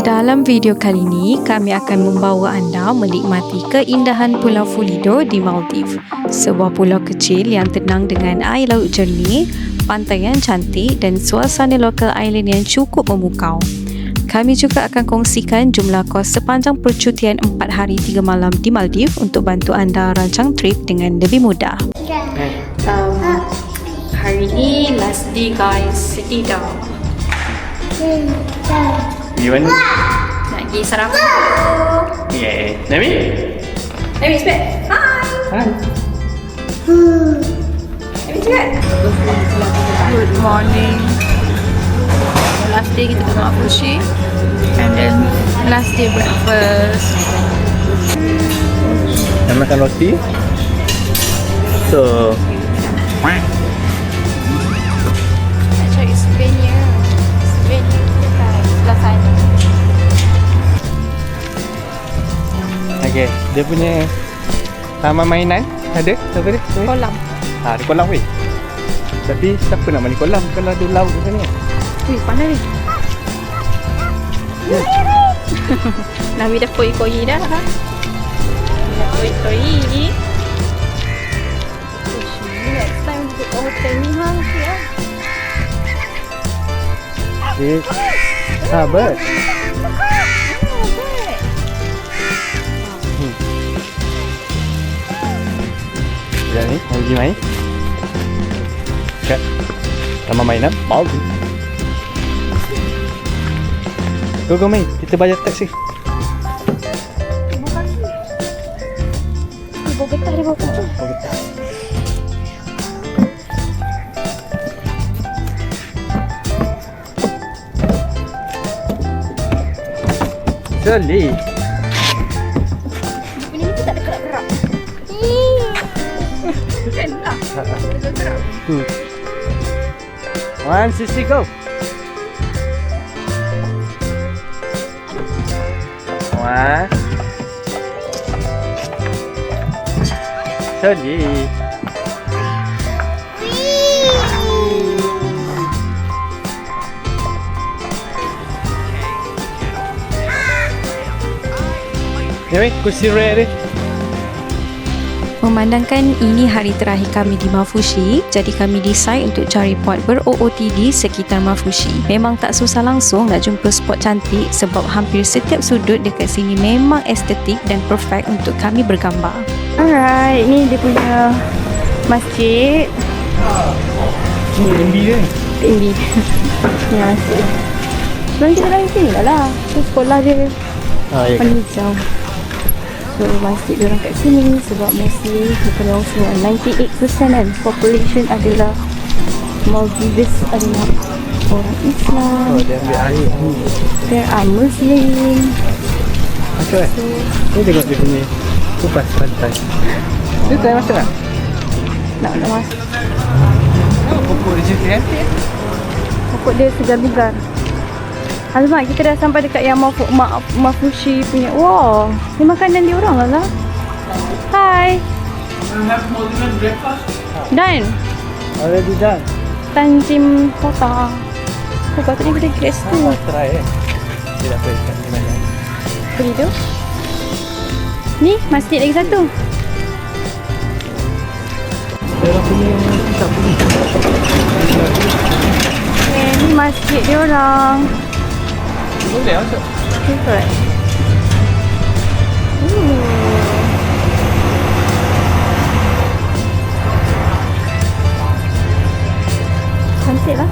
Dalam video kali ini, kami akan membawa anda menikmati keindahan Pulau Fulido di Maldives. Sebuah pulau kecil yang tenang dengan air laut jernih, pantai yang cantik dan suasana local island yang cukup memukau. Kami juga akan kongsikan jumlah kos sepanjang percutian 4 hari 3 malam di Maldives untuk bantu anda rancang trip dengan lebih mudah. Hari ini last day guys, sedih dah. Gimana? Nak pergi sarapan dulu. Yeah. Nabi? Nabi cepat. Hai. Hai. Nabi cepat. Good morning. Last day kita ke Mafushi. And then last day breakfast. Nak makan roti? So Nak cari souvenir. Souvenir dekat sebelah sana. okay. Dia punya taman mainan ada? Apa dia? Kolam. Ada kolam weh. Tapi siapa nak mandi kolam kalau ada laut kat sana? Wih, panas ni. Nabi dah koi-koi dah. Dah koi-koi. Next time kita ke hotel ni lah. Okay. Sabar. Sekejap ni, nak pergi main kat taman mainan Maldives. Go main, kita bayar taksi. Ibu getah dia bawa kaki. Jolly. Dia punya ni tu tak ada gerak-gerak. Kan lah. Ada gerak. 160 go. 1. Jolly. Ni kursi red ni. Memandangkan ini hari terakhir kami di Mafushi, jadi kami decide untuk cari spot ber-OOTD sekitar Mafushi. Memang tak susah langsung nak jumpa spot cantik sebab hampir setiap sudut dekat sini memang estetik dan perfect untuk kami bergambar. Alright, ni dia punya masjid. Ni MB dia ni. MB. Ni masjid. Sebenarnya kita dari sini lah. Tu sekolah dia. Ya Warna hijau. So masjid diorang kat sini sebab mostly daripada orang semua 98% kan population adalah Maldives adalah orang Islam. Oh, dia ambil air ni. There are Muslim. Masuk kan? Ni tengok dia punya kupas pantai. Dia tak masuk tak? Nak masuk. Oh, pokok dia cantik kan? Pokok dia segar-bugar. Alamak, kita dah sampai dekat yang Mafushi punya. Wow, ni makanan dia orang lah. Hi. Have Maldivian breakfast? Dan Already done. Tanjim Kota. Oh, patutnya kita grace tu. Try eh. Dia dah pergi kat mana? Pergi tu. Ni masjid lagi satu. Dia punya tak punya. Ni masjid dia orang. Boleh masuk. Correct. Cantik lah.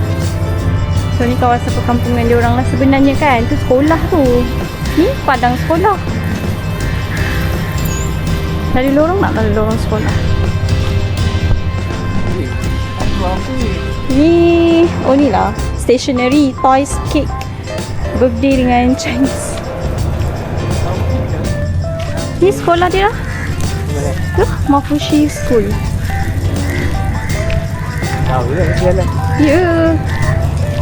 So ni kawasan perkampungan dia orang lah sebenarnya kan. Tu sekolah tu. Ni padang sekolah. Dari lorong nak dari lorong sekolah. Ni, oh ni lah. Stationery, toys, cake. Birthday dengan Chinese. Ni sekolah dia lah. Tu, Mafushi School. Tahu dia jalan. Ya.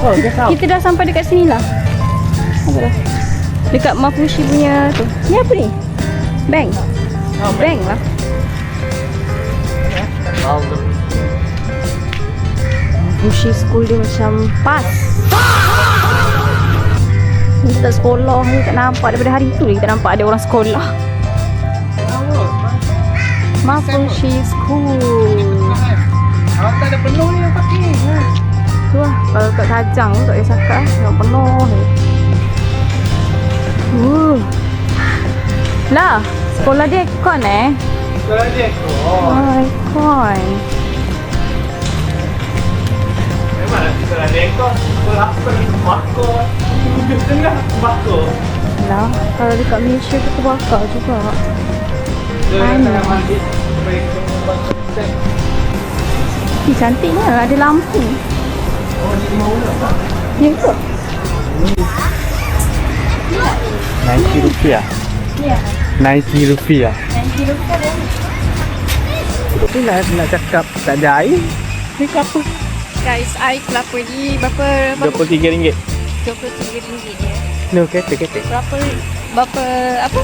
Oh, dia tahu. Kita dah sampai dekat sini lah. Apa dah? Dekat Mafushi punya tu. Ni apa ni? Bank. Oh, Bank lah. Mafushi School dia macam pas. Ni tak sekolah ni, tak nampak daripada hari tu kita nampak ada orang sekolah. Mafushi School. Awak tak ada penuh ni yang parking. Tu lah, kalau kat Kajang tu tak payah cakap tengok penuh ni. Lah, sekolah dia aircon Sekolah dia. aircon. Memanglah sekolah dia kau. Sekolah apa ni? Bakar. Duduk tengah bakar. Lah, kalau dekat Malaysia tu terbakar juga. Mana? Mandi. Mereka bakar. Cantiknya, ada lampu. Oh, ni mau tak? Ya ke? RM90. Ya. RM90. RM90 dah. Itulah nak cakap tak ada air. Ni kelapa. Guys, air kelapa ni berapa? RM23. RM23 dia. No, kereta. Berapa apa?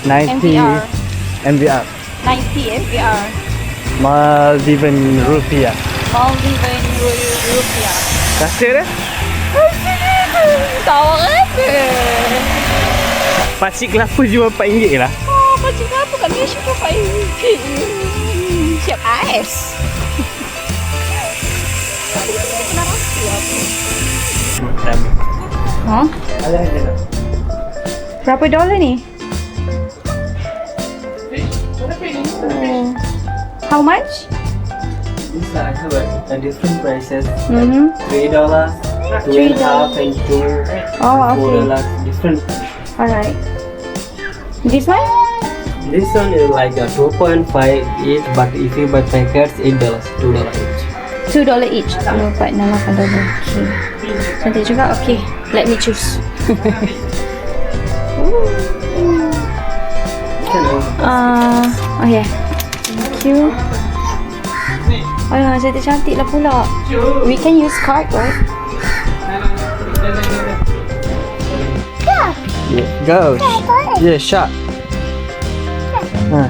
90 MVR. MVR. 90 MVR. Maldiven rupiah. Maldiven rupiah. Rasa dah? Tahu rasa. Pakcik kelapa jual RM4 lah. Oh, macam apa kat Malaysia tu RM4? Siap ais. Huh? Ada. Berapa dolar ni? Oh. How much? These are the different prices. Mm-hmm. $3, $2.5, and $2, Oh, okay. $4. Different. Alright. This one? This one is like a 2.5 each, but if you buy packets, $8, $2 each. $2 each. $2.8, $8. Okay. Cantik juga. Okay. Let me choose. Oh yeah. Thank you. Oh ya, cantik lah pula. We can use card, right? Yeah, go. Yeah, shot.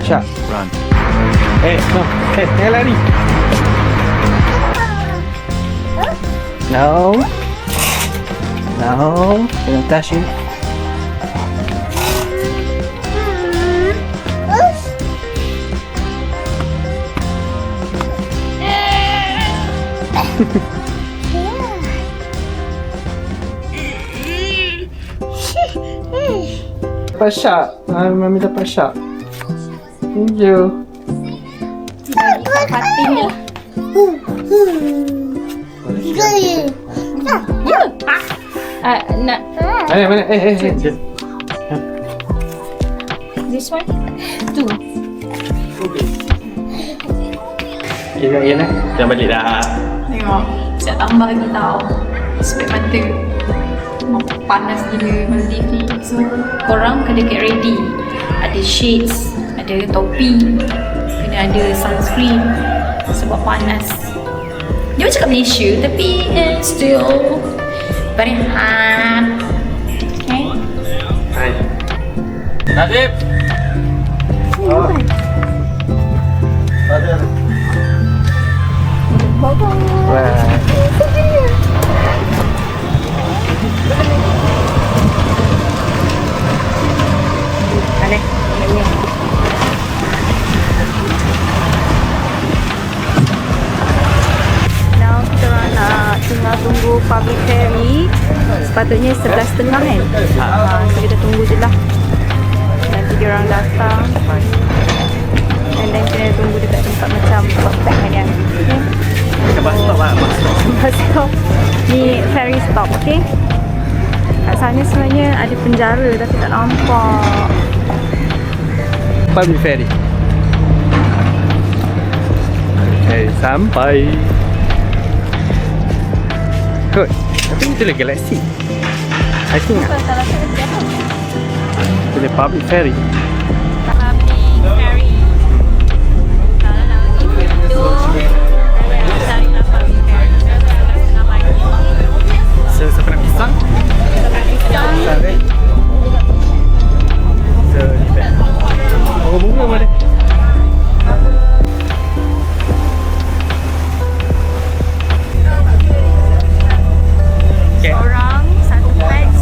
Shot. Run. No. Jangan lari. No. Don't touch him. Pasha, mami dapat shark. Thank you. Patin ni lah. Nak Mana? this one? Two. Yelah. Dah balik dah. Tengok, saya tambah lagi tau. Supaya mata panas gila Maldives ni. So, korang kena get ready. Ada shades, ada topi, kena ada sunscreen sebab panas. Dia macam kat Malaysia tapi still very hot. Okay? Hai. Nazib. Now kita orang nak tengah tunggu public ferry. Sepatutnya 11.30 kan? So kita tunggu je lah. Nanti dia orang datang. And then kita tunggu dekat tempat macam stop kan. Okay? Kita bus stop lah. Bus stop. Ni ferry stop, okay? Kat sana sebenarnya ada penjara tapi tak nampak. Public ferry. Sampai. Kot. Tapi itulah galaksi. I think Salah satu siapa? itulah public ferry. Public ferry. Kalau nak pergi Indo, carilah public ferry. Tengah pagi. So, siapa nak pisang? Pisang. So, ni bag. Oh, bunga mana? Okay. Orang satu bag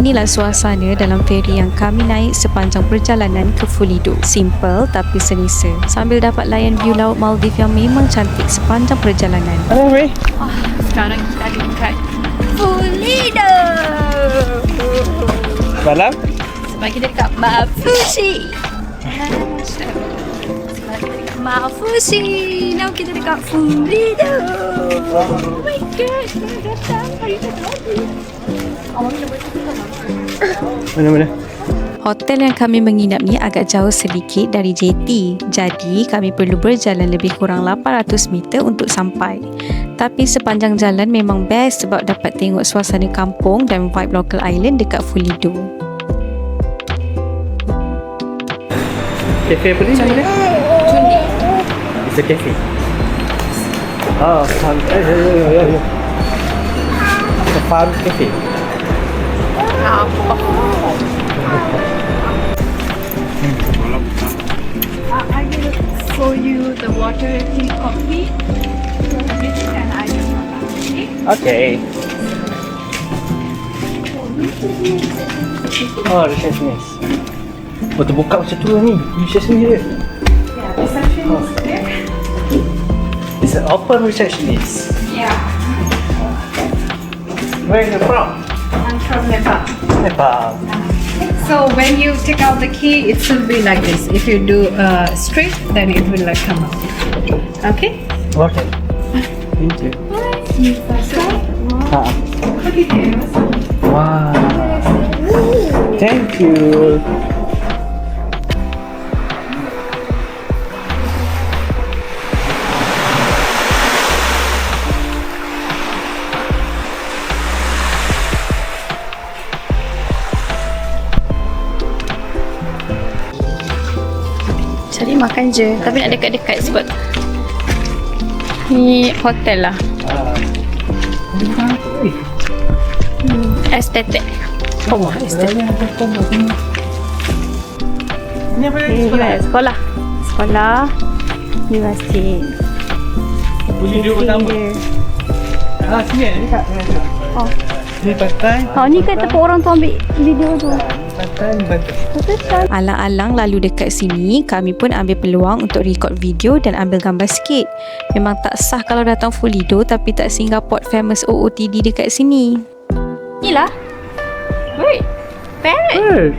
Inilah suasana dalam feri yang kami naik sepanjang perjalanan ke Fulido. Simple tapi selesa, sambil dapat layan view laut Maldives yang memang cantik sepanjang perjalanan. Mana weh? Sekarang kita dekat Fulido. Malam? Sebab kita dekat Mafusi. Sebab kita dekat Mafusi. Now kita dekat Fulido. Oh my god, kita datang hari tadi. Mana? Hotel yang kami menginap ni agak jauh sedikit dari JT. Jadi kami perlu berjalan lebih kurang 800 meter untuk sampai. Tapi sepanjang jalan memang best sebab dapat tengok suasana kampung dan vibe local island dekat Fulido. Cafe apa ni? Cundi. It's a cafe. Oh, farm. Ya. It's a farm cafe. I will show you the water tea coffee and I will Okay. Oh, receptionist. Oh, terbuka macam tu lah ni. Receptionist dia. Yeah, receptionist there. It's an open receptionist. Yeah, Where are you from? I'm from Nepal. Nepal. So when you take out the key, it should be like this. If you do straight, then it will like come out. Okay? Okay. Thank you. Wow. Thank you. Cari makan je, tapi nak dekat-dekat sebab ni hotel lah. Estetik. Oh, estetik. Ni apa Ni sekolah. Sekolah. Ni masjid. Boleh duduk pertama. Sini dekat. Oh. Ni pantai. Ni kan tempat orang tu ambil video tu. Pantai. Alang-alang lalu dekat sini, kami pun ambil peluang untuk record video dan ambil gambar sikit. Memang tak sah kalau datang Fulido tapi tak singgah Port Famous OOTD dekat sini. Inilah. Wait. Parrot.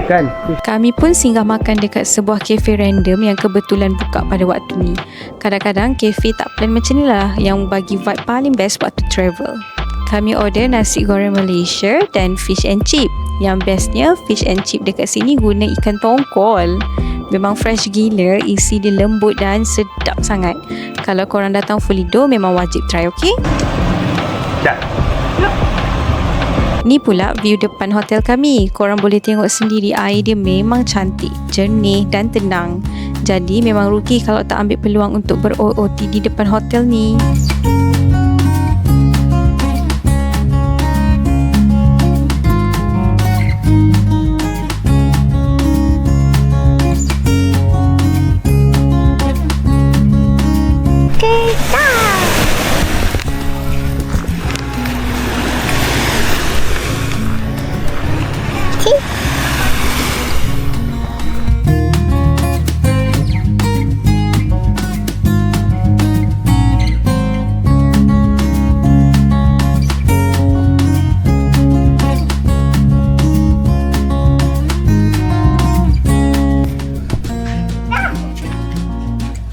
Kan? Kami pun singgah makan dekat sebuah kafe random yang kebetulan buka pada waktu ni. Kadang-kadang kafe tak plan macam ni lah yang bagi vibe paling best waktu travel. Kami order nasi goreng Malaysia dan fish and chip. Yang bestnya fish and chip dekat sini guna ikan tongkol. Memang fresh gila, isi dia lembut dan sedap sangat. Kalau korang datang Fulido memang wajib try, okay? Dah. Ni pula view depan hotel kami. Korang boleh tengok sendiri air dia memang cantik, jernih dan tenang. Jadi memang rugi kalau tak ambil peluang untuk ber-OOT di depan hotel ni.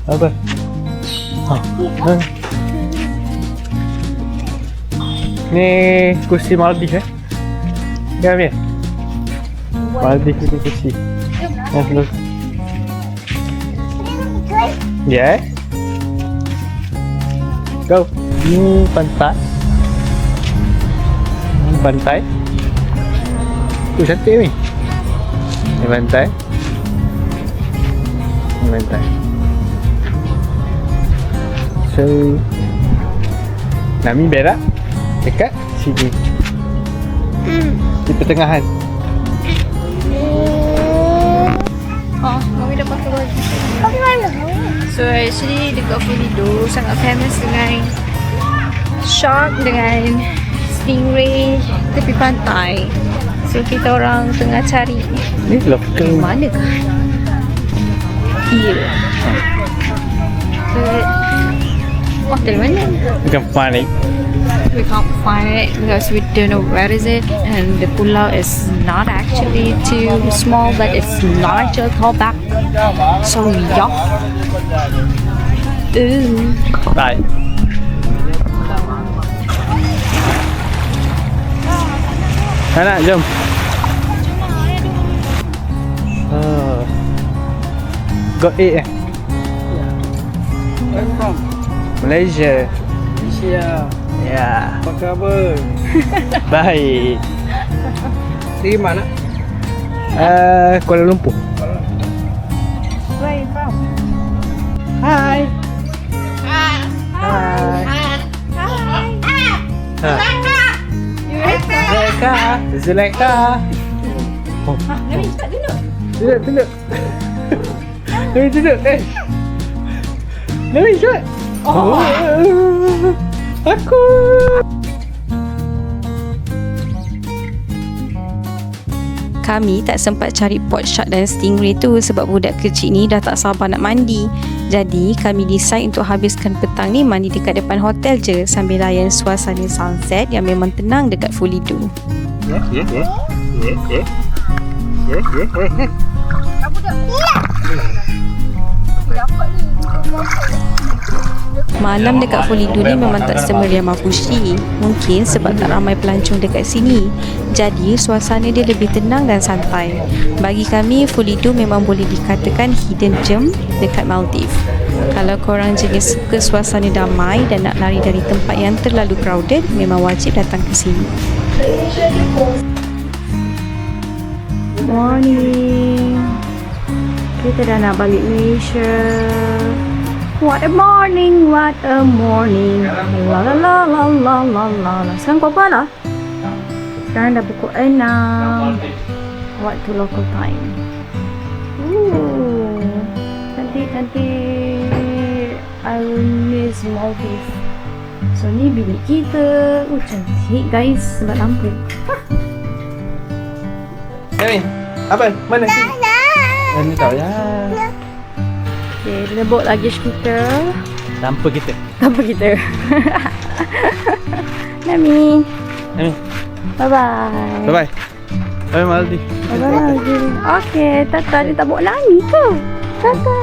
Apa? Ni kursi Maldives Kan ni? Maldives ni kursi. Look. Yeah. Go. Ni pantai. Pantai. Cantik ni. Ni pantai. Ni pantai. So Nami berak dekat sini. Di pertengahan. Mami dah pakai baju. So actually dekat Fulido sangat famous dengan shark dengan stingray tepi pantai. So kita orang tengah cari Ni local. mana kah? Iya. But hotel mana? Bukan panik. We can't find it because we don't know where is it, and the pulau is not actually too small, but it's larger callback. So yeah. Ooh. Bye. Anak, jom. Got 8 Where from? Malaysia. Malaysia. Ya. Apa khabar? Baik. Dari mana? Kuala Lumpur. Where you from? Hai. Hai. Zulaikha. Zulaikha. Oh. Nabi cepat duduk. Duduk. Nabi duduk. Nabi cepat. Oh. Aku. Kami tak sempat cari pot shark dan stingray tu sebab budak kecil ni dah tak sabar nak mandi. Jadi kami decide untuk habiskan petang ni mandi dekat depan hotel je sambil layan suasana sunset yang memang tenang dekat Fulido. Malam dekat Fulido ni memang tak semeriah Mafushi. Mungkin sebab tak ramai pelancong dekat sini. Jadi suasana dia lebih tenang dan santai. Bagi kami, Fulido memang boleh dikatakan hidden gem dekat Maldives. Kalau korang jenis suka suasana damai dan nak lari dari tempat yang terlalu crowded, memang wajib datang ke sini. Morning. Kita dah nak balik Malaysia. What a morning, what a morning. La la la la la la la la. Sekarang pukul berapa lah? Sekarang dah pukul 6 waktu local time. Cantik. I will miss Maldives. So ni bilik kita. Cantik guys sebab lampu. Nabi, apa? Mana sih? Ni tahu ya. Okay, lebok luggage kita. Tanpa kita. Nami. Nabi, Bye-bye. bye-bye. Bye Maldi. Bye-bye. Okay, Tata dia tak bawa Nami ke? Tata.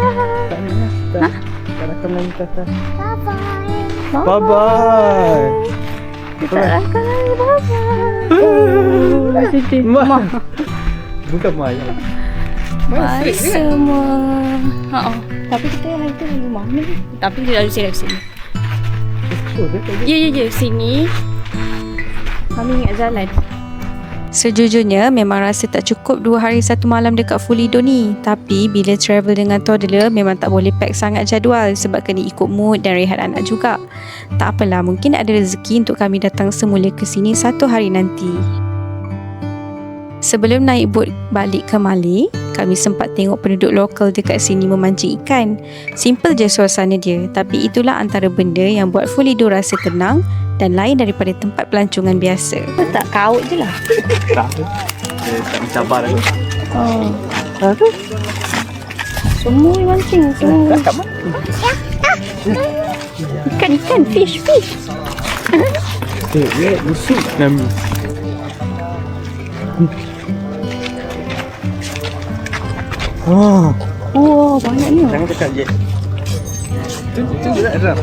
Ha? Tak rakam lagi Tata. Bye-bye. Bye-bye. Kita rakam lagi. Bye-bye. Sedih. Mak. Bukan Mak ya. Bye semua. Tapi kita hari tu di rumah ni. Tapi dia lalu sini. Ya. Sini. Kami ingat jalan. Sejujurnya memang rasa tak cukup 2 hari 1 malam dekat Fulido ni. Tapi bila travel dengan toddler memang tak boleh pack sangat jadual sebab kena ikut mood dan rehat anak juga. Tak apalah, mungkin ada rezeki untuk kami datang semula ke sini 1 hari nanti. Sebelum naik bot balik ke Malé, kami sempat tengok penduduk lokal dekat sini memancing ikan. Simple je suasana dia, tapi itulah antara benda yang buat Fulido rasa tenang dan lain daripada tempat pelancongan biasa. Tak kaut je lah. Tak. Dia tak mencabar aku. Oh. Apa? Semua mancing, semua. Kat mana? Ikan, fish. Busuk Nami. Oh, banyaknya. Jangan cakap je. Tunjuk tak Ram?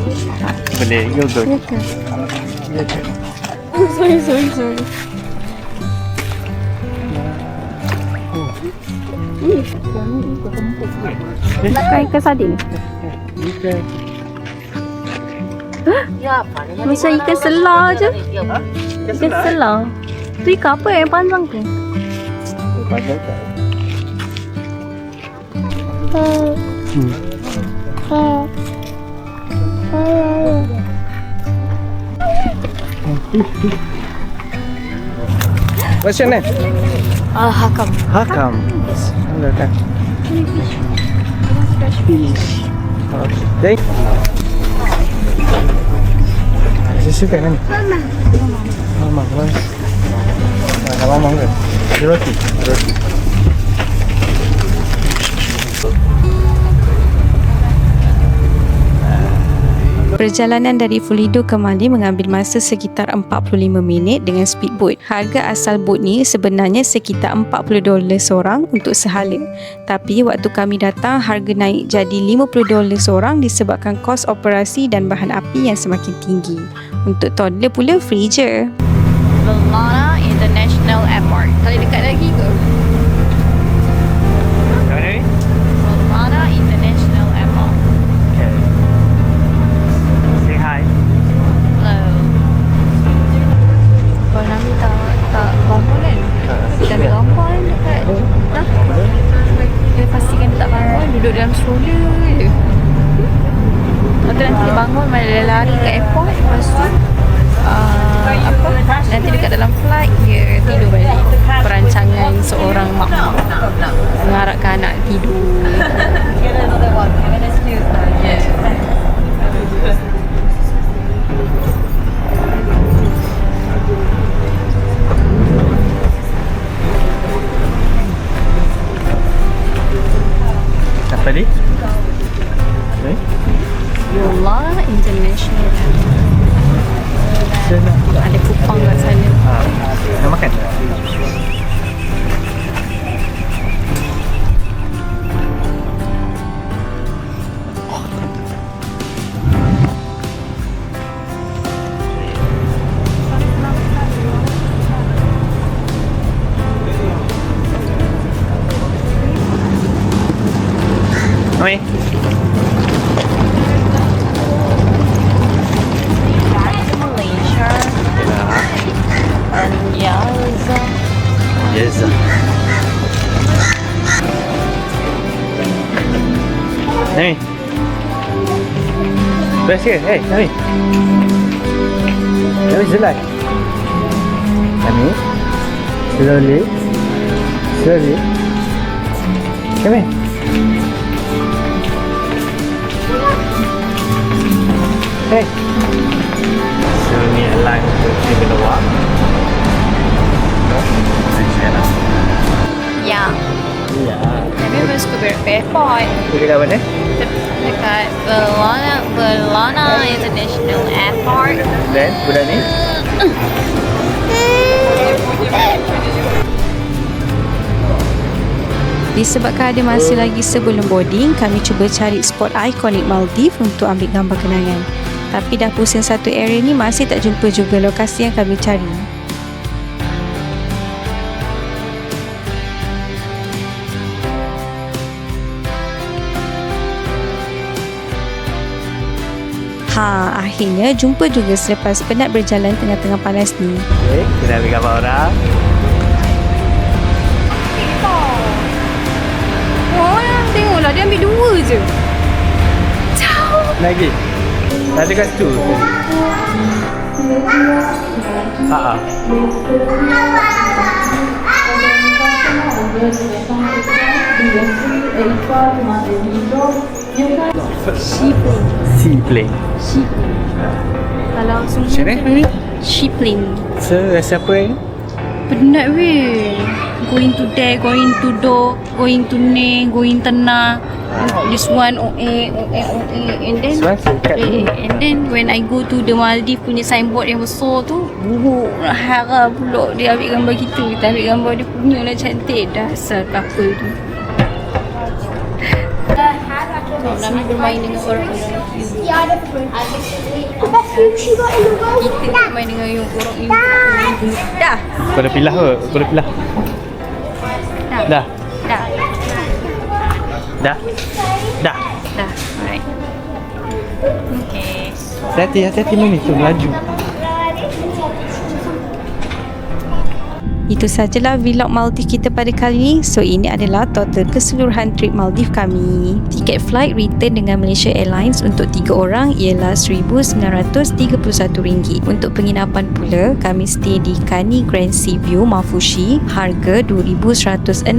Boleh, go. Ya ke? Sorry. Bukan ikan sardin. Macam ikan selar je. Ikan selar. Tu ikan apa yang panjang tu? Pasal tak? What's your name? Hakam. Hakam. Hello, kan. Fish. Okay. Susu kan ni? Mama. Mama ke? Roti. Perjalanan dari Fulido ke Mali mengambil masa sekitar 45 minit dengan speedboat. Harga asal bot ni sebenarnya sekitar $40 seorang untuk sehala. Tapi waktu kami datang, harga naik jadi $50 seorang disebabkan kos operasi dan bahan api yang semakin tinggi. Untuk toddler pula free je. Belana International Airport. Kali dekat lagi ke? Mana ni? Belana International Airport. Okay. Say hi. Hello. Kalau Nami tak bangun kan? Kita ambil gambar kan dekat dah. Dia pastikan dia tak bangun, duduk dalam stroller je. Lepas tu nanti dia bangun, malah dia lari kat airport. Lepas tu nanti dekat dalam flight dia tidur balik. Perancangan seorang mak mengharapkan anak tidur. Apa ni? Ni? Yola International Senang. ada kupang kat sana. Nak makan? Oi. Malaysia and Yaza. Yes. Nami. Best ke? Hey, Nami. Nami, jalan. Nami. Slowly. Come here. Hey. So ni line untuk di luar. Ya. Ya. Tapi memang suka airport. Pergi kat mana? Dekat Belana International Airport. Dan budak ni? Disebabkan ada masa lagi sebelum boarding, kami cuba cari spot ikonik Maldives untuk ambil gambar kenangan. Tapi dah pusing satu area ni, masih tak jumpa juga lokasi yang kami cari. Akhirnya jumpa juga selepas penat berjalan tengah-tengah panas ni. Okay, kita ambil gambar orang. Oh, tengoklah dia ambil 2 je. Lagi. Tadi kat situ. Seaplane. Kalau Macam semua ni? Sheepling. So, rasa apa ni? Penat weh. Going to there, going to do, going to ne, going tena. This one and then This one dekat ni. and then when I go to the Maldives punya signboard yang besar tu, buruk hara pula dia ambil gambar kita ambil gambar dia punya lah cantik. Dasar couple tu. Nami bermain dengan orang-orang kita bermain dengan orang ibu. Dah. Kau dah pilah ke? Kau dah pilah? Dah. Alright. Okay. Hati-hati Mami tu melaju. Itu sajalah vlog Maldives kita pada kali ini. So ini adalah total keseluruhan trip Maldives kami. Tiket flight return dengan Malaysia Airlines untuk 3 orang ialah RM1,931. Untuk penginapan pula, kami stay di Kani Grand Sea View Mafushi. Harga RM2,160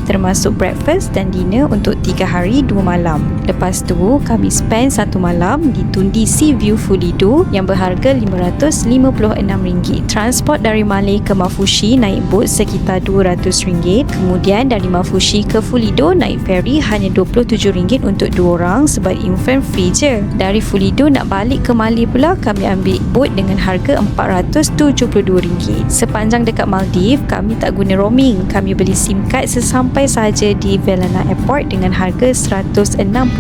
termasuk breakfast dan dinner untuk 3 hari 2 malam. Lepas tu, kami spend satu malam di Tundi Sea View Fulido yang berharga RM556. Transport dari Malé ke Mafushi naik bot sekitar RM200. Kemudian dari Mafushi ke Fulido naik ferry hanya RM27 untuk 2 orang sebab infant free je. Dari Fulido nak balik ke Malé pula, kami ambil bot dengan harga RM472. Sepanjang dekat Maldives, kami tak guna roaming. Kami beli SIM card sesampai saja di Velana Airport dengan harga RM160.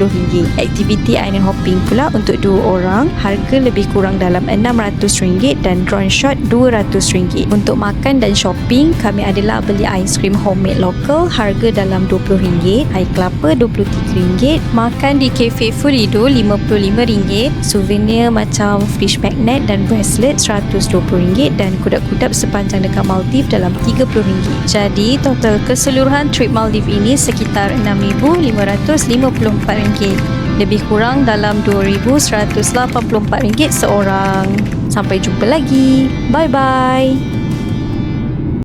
Aktiviti island hopping pula untuk 2 orang, harga lebih kurang dalam RM600 dan drone shot RM200. Untuk makan dan shopping, kami adalah beli aiskrim homemade lokal, harga dalam RM20, air kelapa RM23, makan di Cafe Fulido RM55, souvenir macam fish magnet dan bracelet RM120 dan kuda-kuda sepanjang dekat Maldives dalam RM30. Jadi total keseluruhan trip Maldives ini sekitar RM6,554, lebih kurang dalam RM2,184 seorang. Sampai jumpa lagi. Bye bye.